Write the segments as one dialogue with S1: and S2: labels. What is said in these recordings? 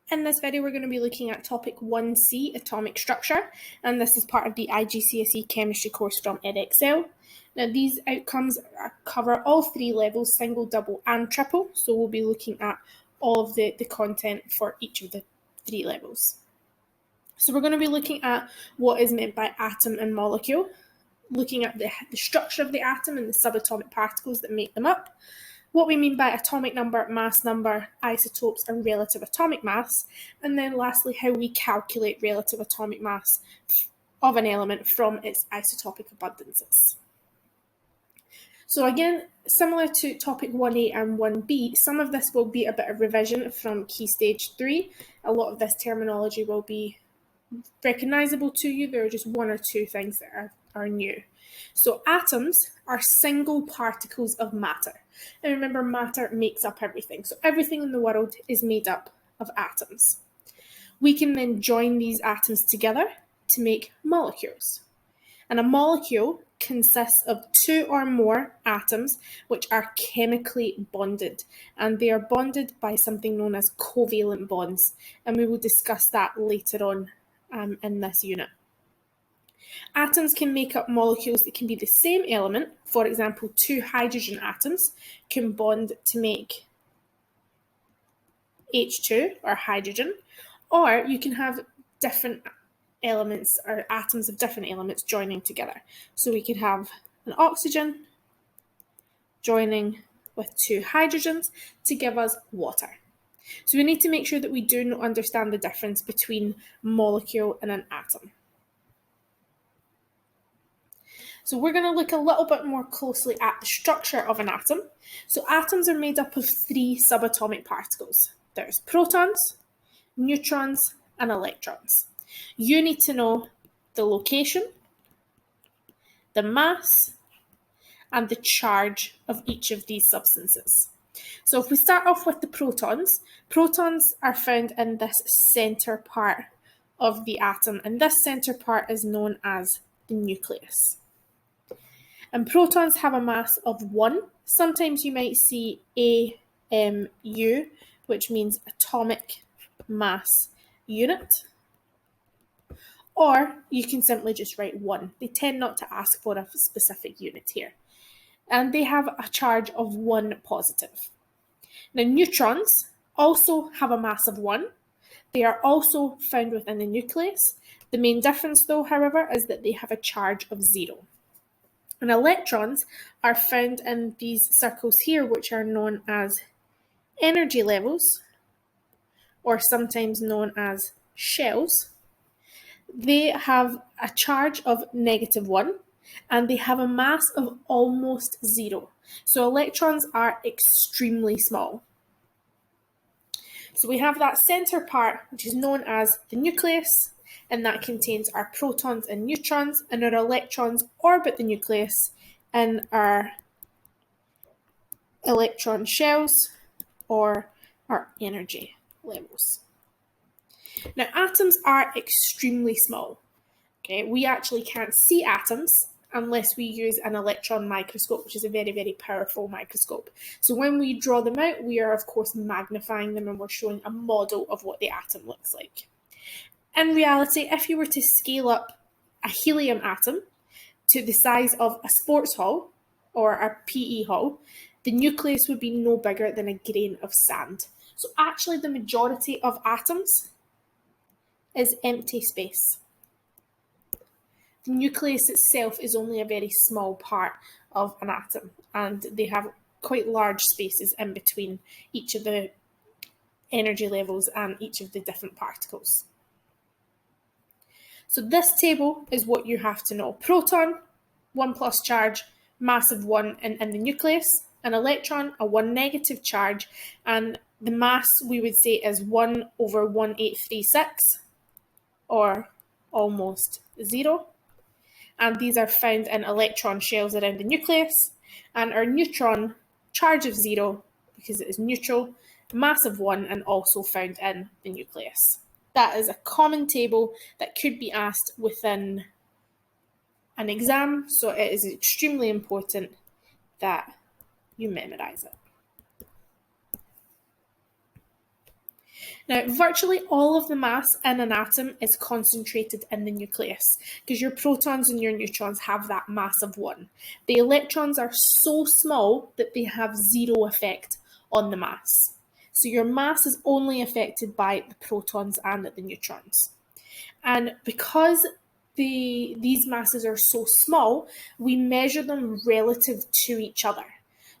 S1: In this video, we're going to be looking at topic 1C, atomic structure, and this is part of the IGCSE chemistry course from Edexcel. Now, these outcomes cover all three levels, single, double, and triple, so we'll be looking at all of the content for each of the three levels. So we're going to be looking at what is meant by atom and molecule, looking at the structure of the atom and the subatomic particles that make them up, what we mean by atomic number, mass number, isotopes, and relative atomic mass, and then lastly, how we calculate relative atomic mass of an element from its isotopic abundances. So again, similar to topic 1A and 1B, some of this will be a bit of revision from Key Stage 3. A lot of this terminology will be recognisable to you. There are just one or two things that are new. So atoms are single particles of matter. And remember, matter makes up everything. So everything in the world is made up of atoms. We can then join these atoms together to make molecules. And a molecule consists of two or more atoms which are chemically bonded. And they are bonded by something known as covalent bonds. And we will discuss that later on in this unit. Atoms can make up molecules that can be the same element. For example, two hydrogen atoms can bond to make H2 or hydrogen, or you can have different elements or atoms of different elements joining together. So we could have an oxygen joining with two hydrogens to give us water. So we need to make sure that we do understand the difference between molecule and an atom. So we're going to look a little bit more closely at the structure of an atom. So atoms are made up of three subatomic particles. There's protons, neutrons, and electrons. You need to know the location, the mass, and the charge of each of these substances. So if we start off with the protons, protons are found in this center part of the atom, and this center part is known as the nucleus. And protons have a mass of 1. Sometimes you might see AMU, which means atomic mass unit. Or you can simply just write 1. They tend not to ask for a specific unit here. And they have a charge of 1 positive. Now, neutrons also have a mass of 1. They are also found within the nucleus. The main difference, though, however, is that they have a charge of 0. And electrons are found in these circles here, which are known as energy levels, or sometimes known as shells. They have a charge of -1, and they have a mass of almost 0. So electrons are extremely small. So we have that center part, which is known as the nucleus, and that contains our protons and neutrons, and our electrons orbit the nucleus in our electron shells or our energy levels. Now, atoms are extremely small. Okay, we actually can't see atoms unless we use an electron microscope, which is a very, very powerful microscope. So when we draw them out, we are, of course, magnifying them, and we're showing a model of what the atom looks like. In reality, if you were to scale up a helium atom to the size of a sports hall or a PE hall, the nucleus would be no bigger than a grain of sand. So actually, the majority of atoms is empty space. The nucleus itself is only a very small part of an atom, and they have quite large spaces in between each of the energy levels and each of the different particles. So this table is what you have to know. Proton, 1+ charge, mass of 1 in the nucleus. An electron, a 1 negative charge, and the mass we would say is 1/1836, or almost 0. And these are found in electron shells around the nucleus. And our neutron, charge of 0, because it is neutral, mass of 1, and also found in the nucleus. That is a common table that could be asked within an exam, so it is extremely important that you memorise it. Now, virtually all of the mass in an atom is concentrated in the nucleus because your protons and your neutrons have that mass of 1. The electrons are so small that they have zero effect on the mass. So your mass is only affected by the protons and the neutrons. And because these masses are so small, we measure them relative to each other.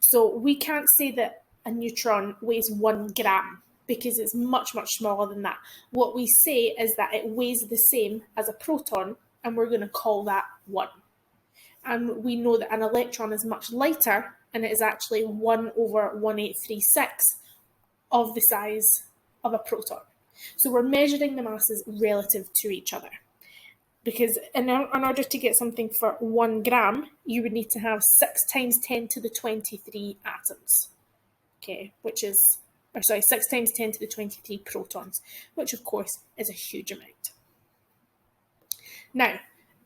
S1: So we can't say that a neutron weighs 1 gram because it's much, much smaller than that. What we say is that it weighs the same as a proton, and we're going to call that 1. And we know that an electron is much lighter, and it is actually 1/1836 of the size of a proton. So we're measuring the masses relative to each other. Because in order to get something for 1 gram, you would need to have 6 times 10 to the 23 atoms. Okay, 6 times 10 to the 23 protons, which of course is a huge amount. Now,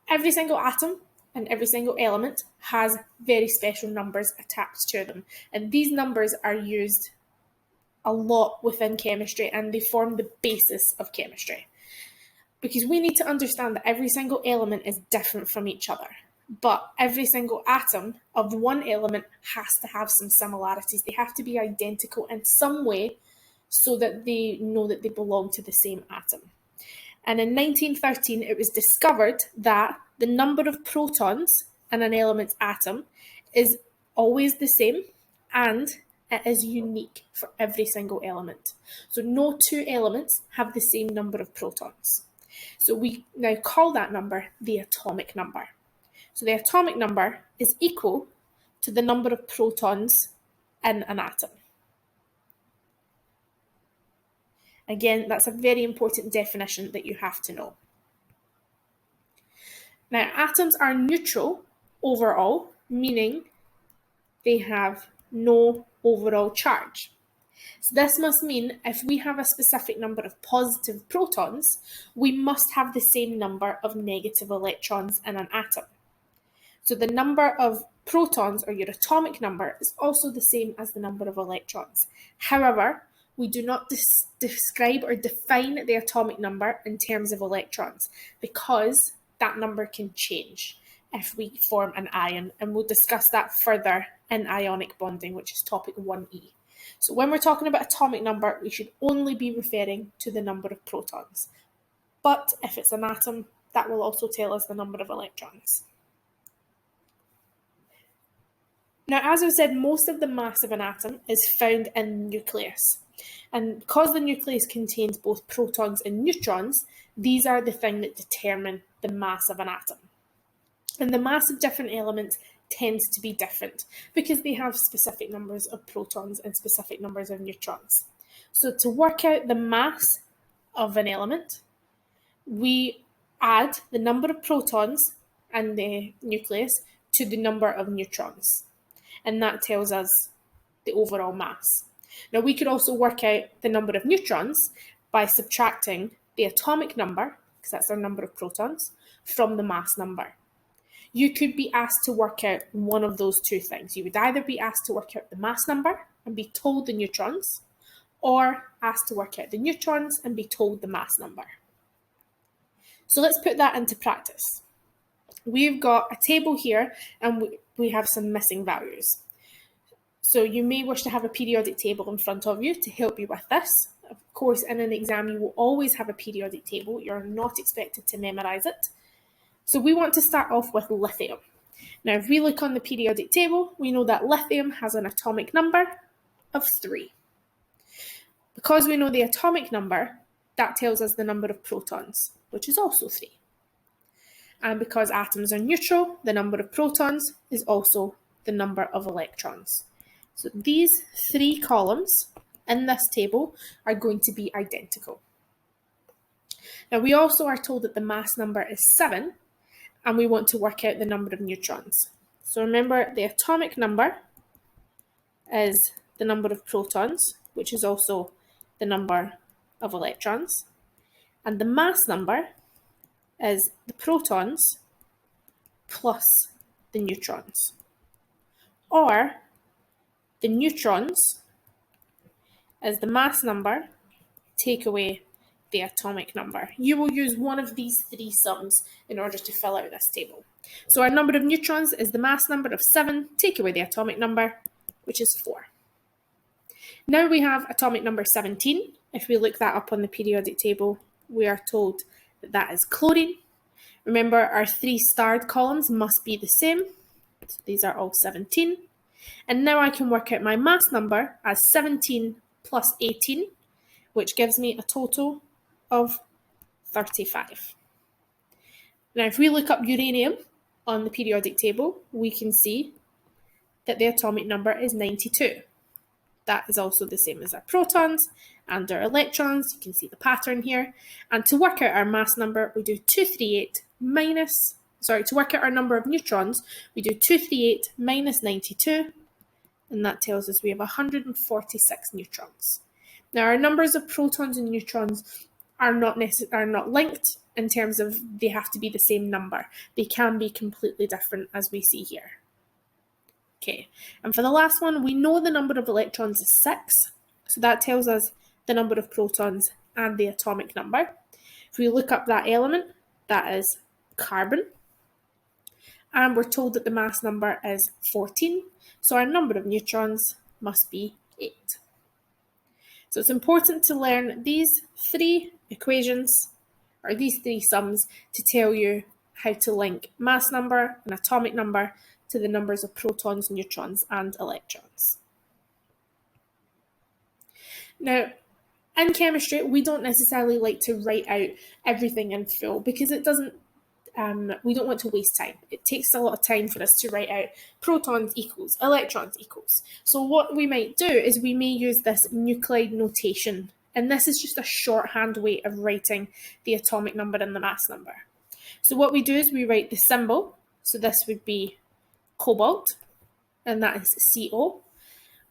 S1: every single atom and every single element has very special numbers attached to them. And these numbers are used a lot within chemistry, and they form the basis of chemistry. Because we need to understand that every single element is different from each other. But every single atom of one element has to have some similarities. They have to be identical in some way so that they know that they belong to the same atom. And in 1913, it was discovered that the number of protons in an element's atom is always the same, and it is unique for every single element. So no two elements have the same number of protons. So we now call that number the atomic number. So the atomic number is equal to the number of protons in an atom. Again, that's a very important definition that you have to know. Now, atoms are neutral overall, meaning they have no overall charge. So this must mean if we have a specific number of positive protons, we must have the same number of negative electrons in an atom. So the number of protons, or your atomic number, is also the same as the number of electrons. However, we do not describe or define the atomic number in terms of electrons because that number can change if we form an ion, and we'll discuss that further in ionic bonding, which is topic 1E. So when we're talking about atomic number, we should only be referring to the number of protons. But if it's an atom, that will also tell us the number of electrons. Now, as I said, most of the mass of an atom is found in the nucleus. And because the nucleus contains both protons and neutrons, these are the thing that determine the mass of an atom. And the mass of different elements tends to be different because they have specific numbers of protons and specific numbers of neutrons. So to work out the mass of an element, we add the number of protons in the nucleus to the number of neutrons. And that tells us the overall mass. Now, we could also work out the number of neutrons by subtracting the atomic number, because that's our number of protons, from the mass number. You could be asked to work out one of those two things. You would either be asked to work out the mass number and be told the neutrons, or asked to work out the neutrons and be told the mass number. So let's put that into practice. We've got a table here and we have some missing values. So you may wish to have a periodic table in front of you to help you with this. Of course, in an exam, you will always have a periodic table. You're not expected to memorise it. So we want to start off with lithium. Now, if we look on the periodic table, we know that lithium has an atomic number of 3. Because we know the atomic number, that tells us the number of protons, which is also 3. And because atoms are neutral, the number of protons is also the number of electrons. So these 3 columns in this table are going to be identical. Now, we also are told that the mass number is 7, and we want to work out the number of neutrons. So remember, the atomic number is the number of protons, which is also the number of electrons. And the mass number is the protons plus the neutrons. Or the neutrons is the mass number take away the atomic number. You will use one of these three sums in order to fill out this table. So our number of neutrons is the mass number of 7, take away the atomic number, which is 4. Now we have atomic number 17. If we look that up on the periodic table, we are told that that is chlorine. Remember, our 3 starred columns must be the same. So these are all 17. And now I can work out my mass number as 17 plus 18, which gives me a total of 35. Now, if we look up uranium on the periodic table, we can see that the atomic number is 92. That is also the same as our protons and our electrons. You can see the pattern here. And to work out our mass number, we do 238 minus, to work out our number of neutrons, we do 238 minus 92, and that tells us we have 146 neutrons. Now, our numbers of protons and neutrons are not linked in terms of they have to be the same number. They can be completely different, as we see here. Okay, and for the last one, we know the number of electrons is 6, so that tells us the number of protons and the atomic number. If we look up that element, that is carbon, and we're told that the mass number is 14, so our number of neutrons must be 8. So it's important to learn these 3 equations, or these 3 sums, to tell you how to link mass number and atomic number to the numbers of protons, neutrons, and electrons. Now, in chemistry, we don't necessarily like to write out everything in full because it doesn't. We don't want to waste time. It takes a lot of time for us to write out protons equals electrons equals. So what we might do is we may use this nuclide notation, and this is just a shorthand way of writing the atomic number and the mass number. So what we do is we write the symbol. So this would be cobalt, and that is CO.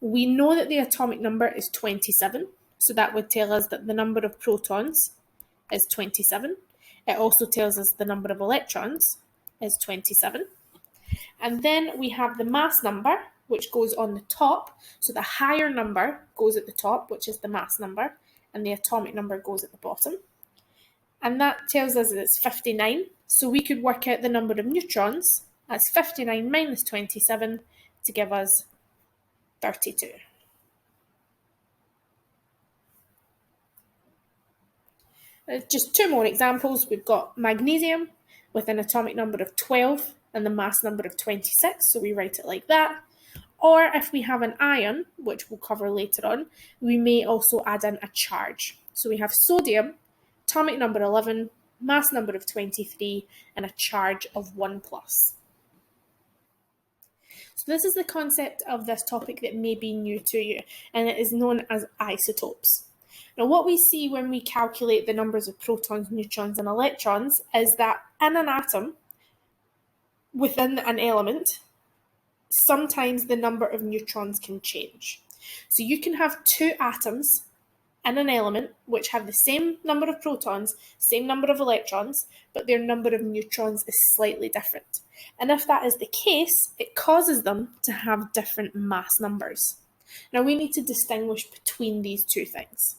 S1: We know that the atomic number is 27, so that would tell us that the number of protons is 27. It also tells us the number of electrons is 27. And then we have the mass number, which goes on the top. So the higher number goes at the top, which is the mass number, and the atomic number goes at the bottom. And that tells us that it's 59. So we could work out the number of neutrons as 59 minus 27 to give us 32. Just 2 more examples. We've got magnesium with an atomic number of 12 and the mass number of 26, so we write it like that. Or if we have an ion, which we'll cover later on, we may also add in a charge. So we have sodium, atomic number 11, mass number of 23, and a charge of 1+. So this is the concept of this topic that may be new to you, and it is known as isotopes. Now, what we see when we calculate the numbers of protons, neutrons, and electrons is that in an atom, within an element, sometimes the number of neutrons can change. So you can have 2 atoms in an element which have the same number of protons, same number of electrons, but their number of neutrons is slightly different. And if that is the case, it causes them to have different mass numbers. Now, we need to distinguish between these 2 things,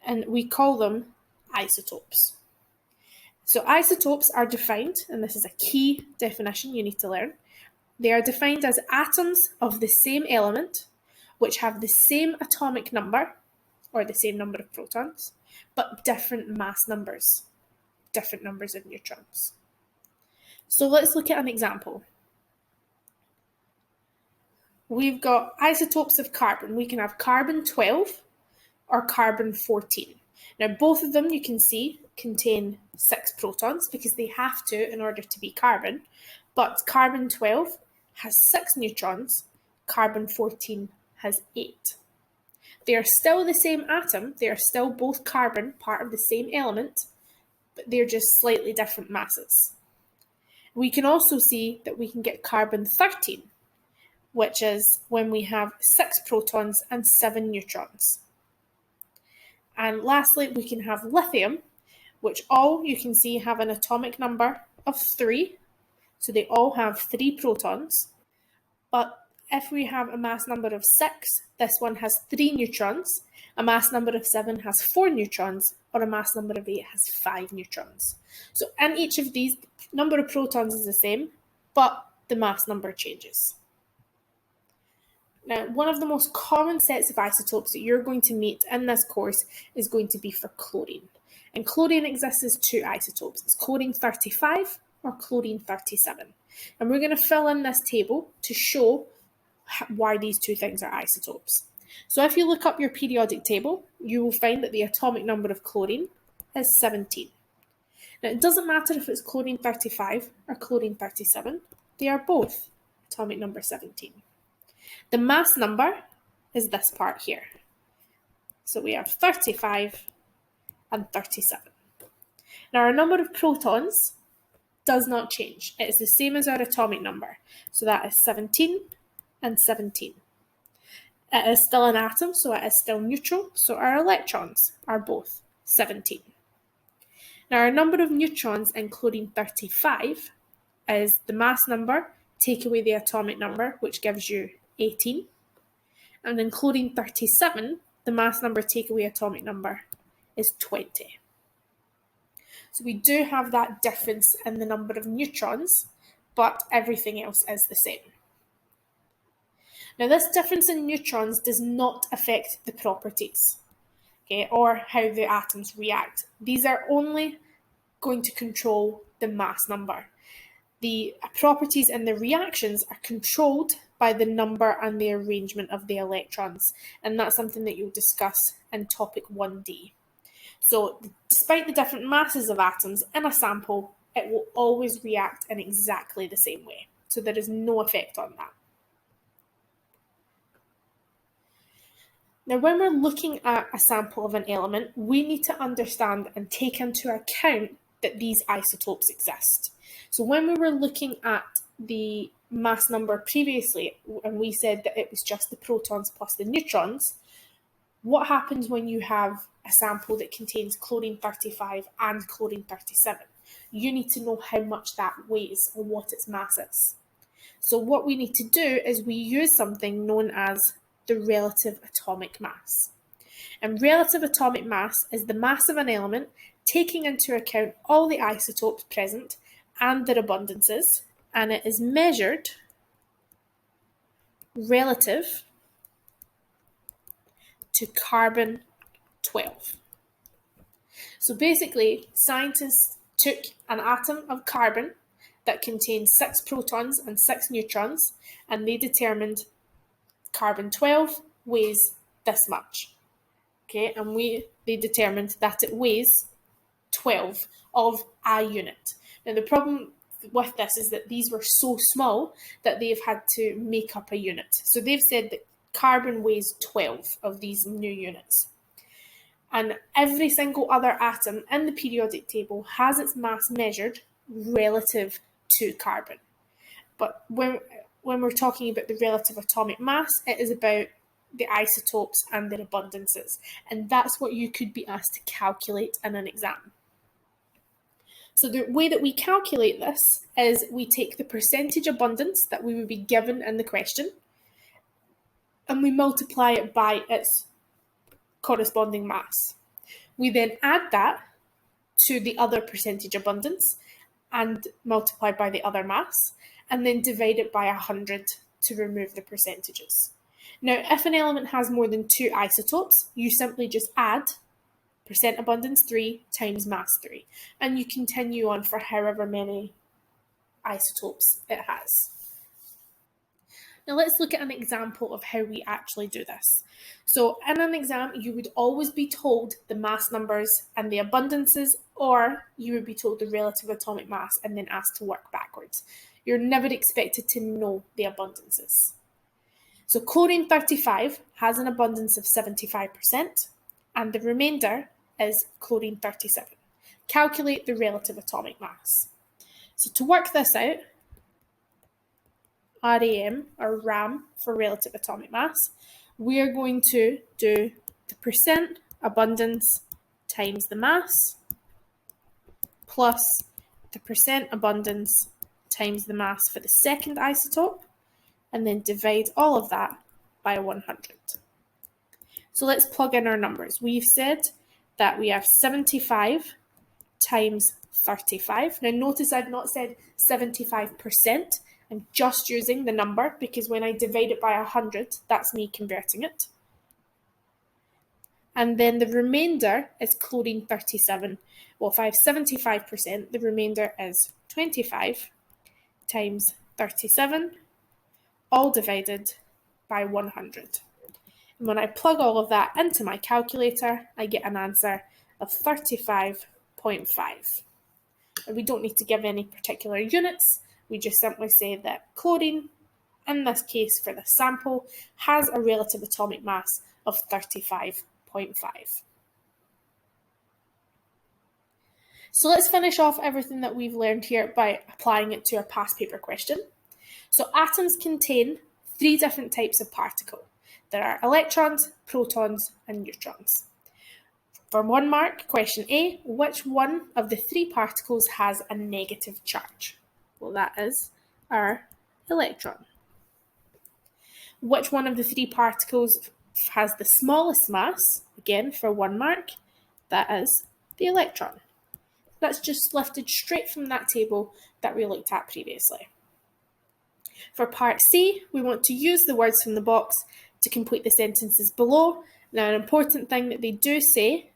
S1: and we call them isotopes. So isotopes are defined, and this is a key definition you need to learn. They are defined as atoms of the same element which have the same atomic number, or the same number of protons, but different mass numbers, different numbers of neutrons. So let's look at an example. We've got isotopes of carbon. We can have carbon-12 or carbon-14. Now, both of them, you can see, contain 6 protons because they have to in order to be carbon, but carbon-12 has 6 neutrons, carbon-14 has 8. They are still the same atom, they are still both carbon, part of the same element, but they're just slightly different masses. We can also see that we can get carbon-13, which is when we have 6 protons and 7 neutrons. And lastly, we can have lithium, which all you can see have an atomic number of 3. So they all have 3 protons, but if we have a mass number of 6, this one has 3 neutrons, a mass number of 7 has 4 neutrons, or a mass number of 8 has 5 neutrons. So in each of these, the number of protons is the same, but the mass number changes. Now, one of the most common sets of isotopes that you're going to meet in this course is going to be for chlorine. And chlorine exists as 2 isotopes. It's chlorine-35 or chlorine-37. And we're going to fill in this table to show why these 2 things are isotopes. So if you look up your periodic table, you will find that the atomic number of chlorine is 17. Now, it doesn't matter if it's chlorine-35 or chlorine-37. They are both atomic number 17. The mass number is this part here. So we have 35 and 37. Now our number of protons does not change. It is the same as our atomic number. So that is 17 and 17. It is still an atom, so it is still neutral. So our electrons are both 17. Now our number of neutrons in chlorine-35 is the mass number, take away the atomic number, which gives you 18. And in chlorine-37, the mass number, take away atomic number, is 20. So we do have that difference in the number of neutrons, but everything else is the same. Now this difference in neutrons does not affect the properties, okay, or how the atoms react. These are only going to control the mass number. The properties and the reactions are controlled by the number and the arrangement of the electrons, and that's something that you'll discuss in topic 1D. So despite the different masses of atoms in a sample, it will always react in exactly the same way. So there is no effect on that. Now, when we're looking at a sample of an element, we need to understand and take into account that these isotopes exist. So when we were looking at the mass number previously, and we said that it was just the protons plus the neutrons, what happens when you have a sample that contains chlorine-35 and chlorine-37? You need to know how much that weighs or what its mass is. So what we need to do is we use something known as the relative atomic mass. And relative atomic mass is the mass of an element taking into account all the isotopes present and their abundances, and it is measured relative to carbon-12. So basically, scientists took an atom of carbon that contains 6 protons and 6 neutrons, and they determined carbon-12 weighs this much. Okay, and they determined that it weighs 12 of a unit. Now the problem with this is that these were so small that they've had to make up a unit. So they've said that carbon weighs 12 of these new units. And every single other atom in the periodic table has its mass measured relative to carbon. But when we're talking about the relative atomic mass, it is about the isotopes and their abundances. And that's what you could be asked to calculate in an exam. So the way that we calculate this is we take the percentage abundance that we would be given in the question, and we multiply it by its corresponding mass. We then add that to the other percentage abundance and multiply by the other mass, and then divide it by 100 to remove the percentages. Now, if an element has more than 2 isotopes, you simply just add percent abundance 3 times mass 3, and you continue on for however many isotopes it has. Now let's look at an example of how we actually do this. So in an exam, you would always be told the mass numbers and the abundances, or you would be told the relative atomic mass and then asked to work backwards. You're never expected to know the abundances. So chlorine-35 has an abundance of 75%, and the remainder is chlorine-37. Calculate the relative atomic mass. So to work this out, RAM, or RAM for relative atomic mass, we are going to do the percent abundance times the mass plus the percent abundance times the mass for the second isotope and then divide all of that by 100. So let's plug in our numbers. We've said that we have 75 times 35. Now notice I've not said 75%. I'm just using the number because when I divide it by 100, that's me converting it. And then the remainder is chlorine 37. Well, if I have 75%, the remainder is 25 times 37, all divided by 100. And when I plug all of that into my calculator, I get an answer of 35.5. And we don't need to give any particular units. We just simply say that chlorine, in this case for the sample, has a relative atomic mass of 35.5. So let's finish off everything that we've learned here by applying it to our past paper question. So atoms contain 3 different types of particle. There are electrons, protons, and neutrons. For 1 mark, question A, which one of the 3 particles has a negative charge? Well, that is our electron. Which one of the 3 particles has the smallest mass? Again, for 1 mark, that is the electron. That's just lifted straight from that table that we looked at previously. For part C, we want to use the words from the box to complete the sentences below. Now, an important thing that they do say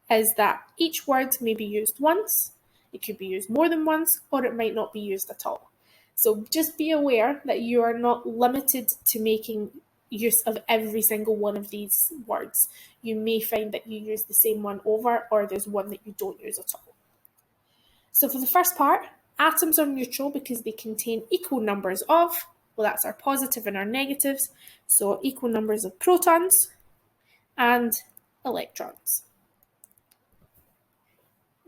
S1: is that each word may be used once, it could be used more than once, or it might not be used at all. So just be aware that you are not limited to making use of every single one of these words. You may find that you use the same one over, or there's one that you don't use at all. So for the first part, atoms are neutral because they contain equal numbers of, well, that's our positive and our negatives, so equal numbers of protons and electrons.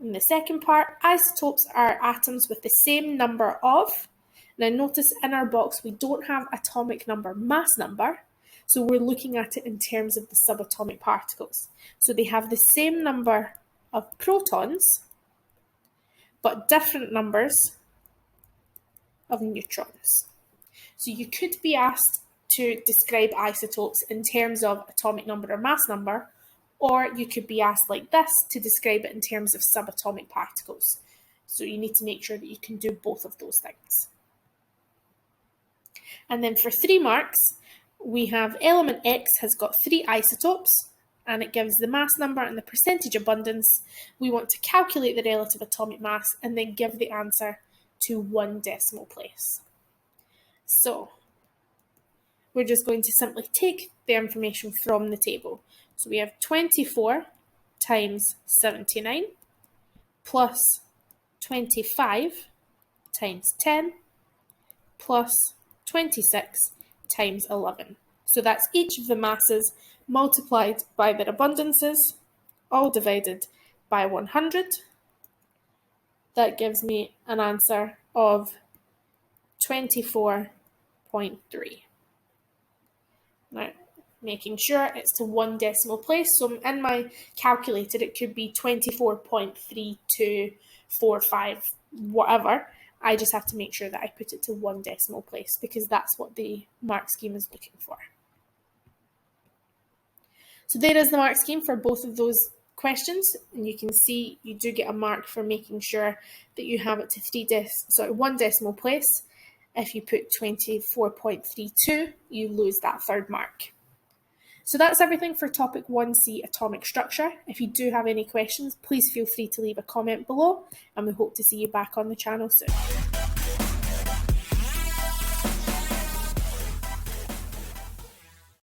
S1: In the second part, isotopes are atoms with the same number of. Now notice in our box we don't have atomic number, mass number, so we're looking at it in terms of the subatomic particles. So they have the same number of protons, but different numbers of neutrons. So you could be asked to describe isotopes in terms of atomic number or mass number, or you could be asked like this to describe it in terms of subatomic particles. So you need to make sure that you can do both of those things. And then for 3 marks, we have element X has got 3 isotopes, and it gives the mass number and the percentage abundance. We want to calculate the relative atomic mass and then give the answer to 1 decimal place. So we're just going to simply take the information from the table. So we have 24 times 79 plus 25 times 10 plus 26 times 11. So that's each of the masses multiplied by their abundances, all divided by 100. That gives me an answer of 24.3. Now, making sure it's to 1 decimal place. So in my calculator, it could be 24.3245, whatever. I just have to make sure that I put it to 1 decimal place because that's what the mark scheme is looking for. So there is the mark scheme for both of those questions, and you can see you do get a mark for making sure that you have it to 1 decimal place. If you put 24.32, you lose that 3rd mark. So that's everything for topic 1C, atomic structure. If you do have any questions, please feel free to leave a comment below, and we hope to see you back on the channel soon.